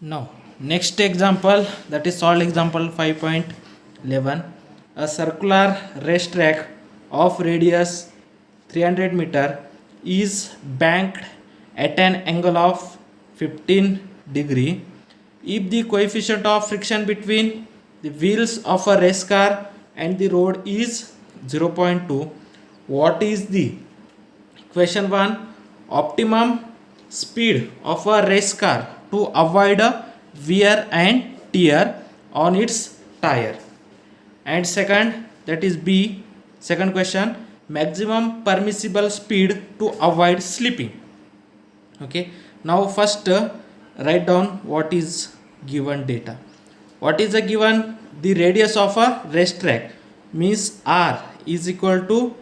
Now, next example, that is solved example 5.11. A circular racetrack of radius 300 meter is banked at an angle of 15 degree. If the coefficient of friction between the wheels of a race car and the road is 0.2, what is the question 1, optimum speed of a race car to avoid a wear and tear on its tire? And second, that is B, second question, maximum permissible speed to avoid slipping. Okay, now first write down what is given data. What is the given? The radius of a racetrack means R is equal to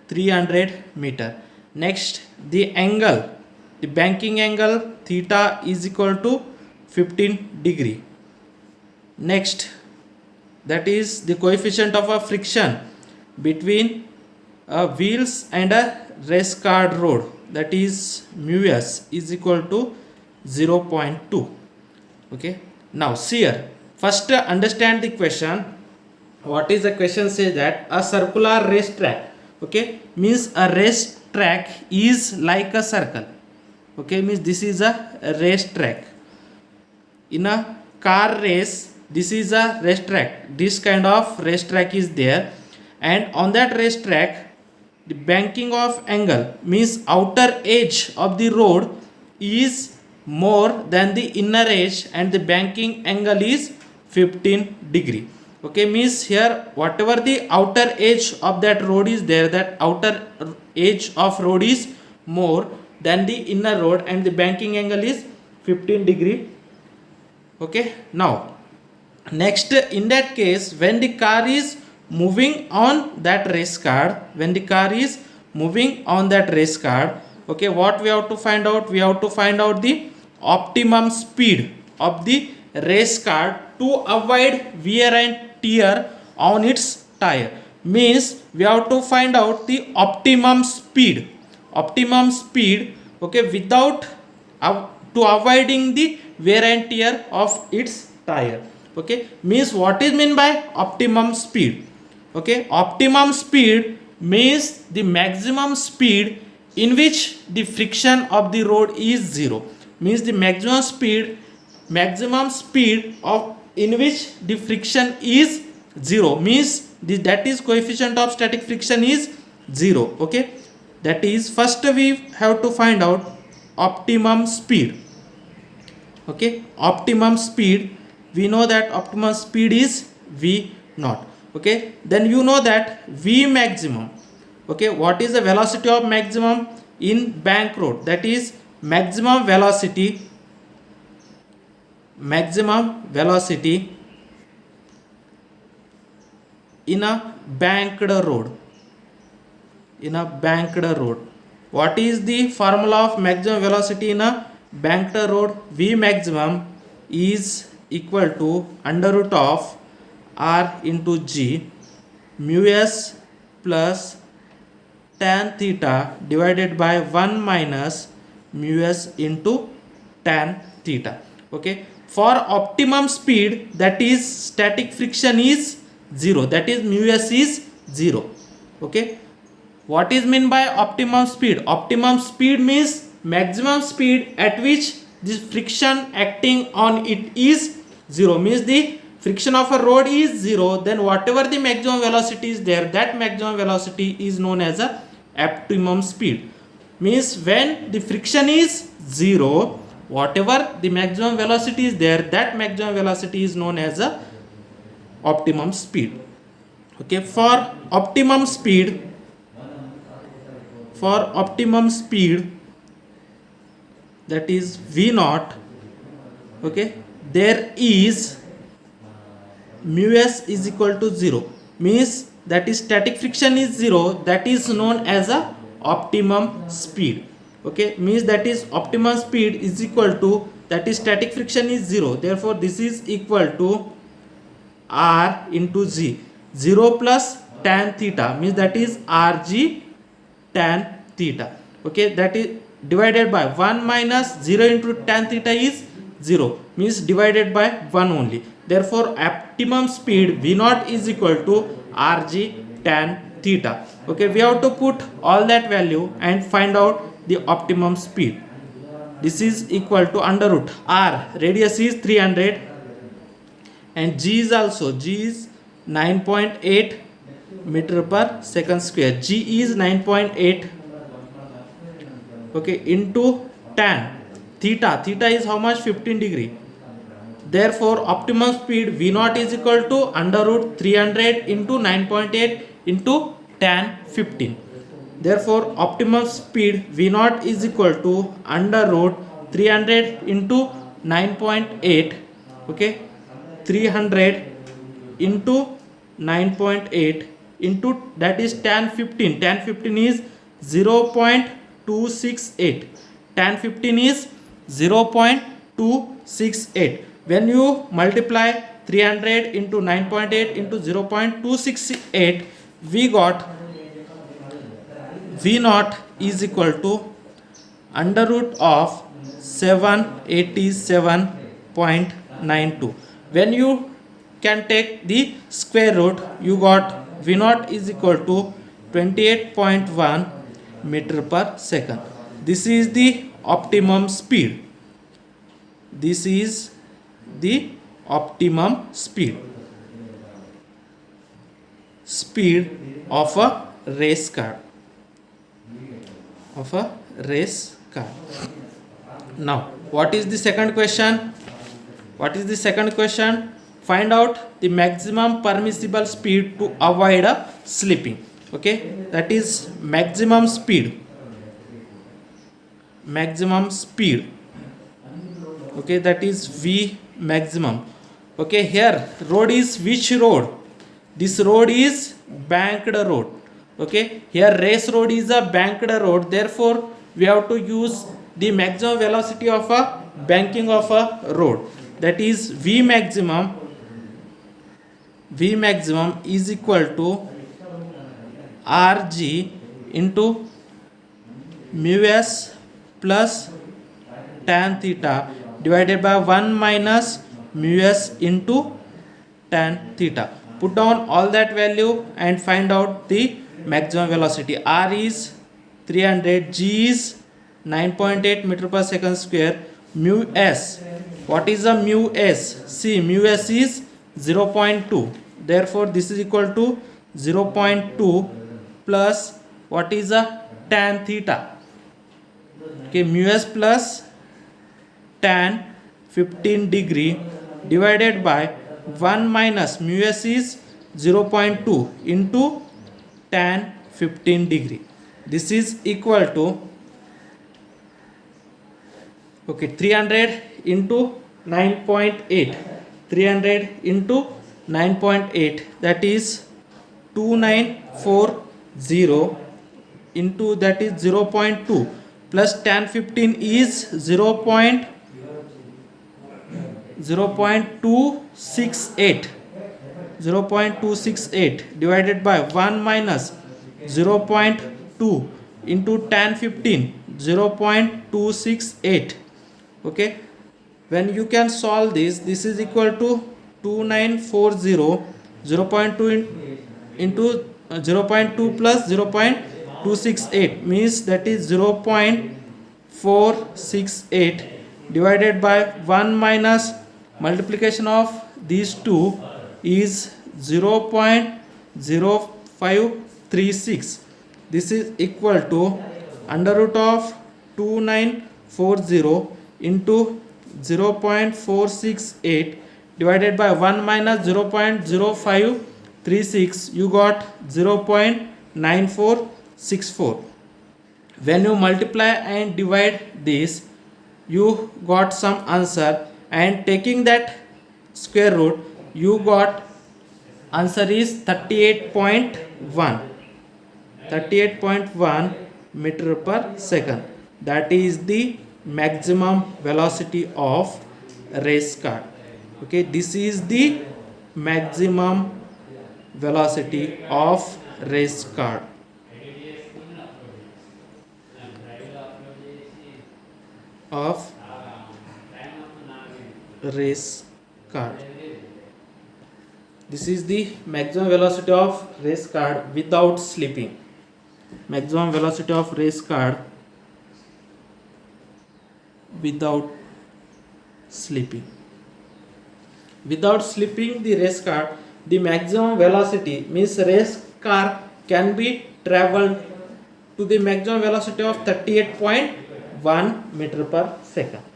300 meter. Next, the angle, the banking angle theta is equal to 15 degree. Next, that is the coefficient of a friction between wheels and a race car road, that is mu s is equal to 0.2. Okay, now see here, first understand the question. What is the question? Say that a circular racetrack, okay, means a racetrack is like a circle. Okay, means this is a racetrack. In a car race, this is a racetrack, this kind of racetrack is there, and on that racetrack the banking of angle means outer edge of the road is more than the inner edge, and the banking angle is 15 degree. Okay, means here whatever the outer edge of that road is there, that outer edge of road is more than the inner road, and the banking angle is 15 degree. Okay, now next, in that case, when the car is moving on that race car, when the car is moving on that race car, okay, what we have to find out? We have to find out the optimum speed of the race car to avoid wear and tear on its tire. Means we have to find out the optimum speed, okay, without to avoiding the wear and tear of its tire. Okay, means what is meant by optimum speed? Okay, optimum speed means the maximum speed in which the friction of the road is zero. Means the maximum speed of in which the friction is zero, means that is coefficient of static friction is zero. Okay, that is first we have to find out optimum speed. Okay, optimum speed, we know that optimum speed is v naught. Okay, then you know that v maximum. Okay, what is the velocity of maximum in bank road? That is maximum velocity in a banked road. What is the formula of maximum velocity in a banked road? V maximum is equal to under root of r into g mu s plus tan theta divided by 1 minus mu s into tan theta. Okay, for optimum speed, that is static friction is 0, that is mu s is 0. Okay, what is meant by optimum speed? Optimum speed means maximum speed at which this friction acting on it is 0, means the friction of a road is 0, then whatever the maximum velocity is there, that maximum velocity is known as a optimum speed. Means when the friction is 0, whatever the maximum velocity is there, that maximum velocity is known as a optimum speed. Okay, for optimum speed, that is v naught. Okay, there is mu s is equal to 0, means that is static friction is 0, that is known as a optimum speed. Okay, means that is optimum speed is equal to, that is static friction is 0, therefore this is equal to r into g, 0 plus tan theta, means that is rg tan theta. Okay, that is divided by 1 minus 0 into tan theta is 0, means divided by 1 only. Therefore optimum speed V naught is equal to Rg tan theta. Okay, we have to put all that value and find out the optimum speed. This is equal to under root R, radius is 300 and G is 9.8 meter per second square. G is 9.8, okay, into tan theta. Theta is how much? 15 degree. Therefore optimum speed V naught is equal to under root 300 into 9.8 into tan 15. Therefore optimum speed V naught is equal to under root 300 into 9.8, okay, 300 into 9.8 into, that is tan 15. Tan 15 is 0.268. Tan 15 is 0.268. When you multiply 300 into 9.8 into 0.268, we got V naught is equal to under root of 787.92. When you can take the square root, you got V naught is equal to 28.1 meter per second. This is the optimum speed. This is the optimum speed of a race car. Now what is the second question? Find out the maximum permissible speed to avoid a slipping. Okay, that is maximum speed. Okay, that is V maximum. Okay, here road is which road? This road is banked road. Okay, here race road is a banked road. Therefore we have to use the maximum velocity of a banking of a road. That is V maximum is equal to Rg into mu s plus tan theta divided by 1 minus mu s into tan theta. Put down all that value and find out the maximum velocity. R is 300, G is 9.8 meter per second square. Mu s, what is the mu s? See, mu s is 0.2. Therefore this is equal to 0.2 plus what is the tan theta? Okay, mu s plus tan 15 degree divided by 1 minus mu s is 0.2 into tan 15 degree. This is equal to, okay, 300 into 9.8. 300 into 9.8, that is 2940 into, that is 0.2 plus tan 15 is 0.268 divided by 1 minus 0.2 into tan 15, 0.268. okay, when you can solve this, this is equal to 2940. 0.2 into 0.2 plus 0.268 means that is 0.468 divided by 1 minus multiplication of these two is 0.0536. This is equal to under root of 2940 into 0.468 divided by 1 minus 0.0536, you got 0.9464. When you multiply and divide this, you got some answer, and taking that square root, you got answer is 38.1 meter per second. That is the maximum velocity of race car. Okay, this is the maximum velocity of race car. race car. This is the maximum velocity of race car without slipping. Maximum velocity of race car without slipping. Without slipping the race car, the maximum velocity means race car can be traveled to the maximum velocity of 38.1 meter per second.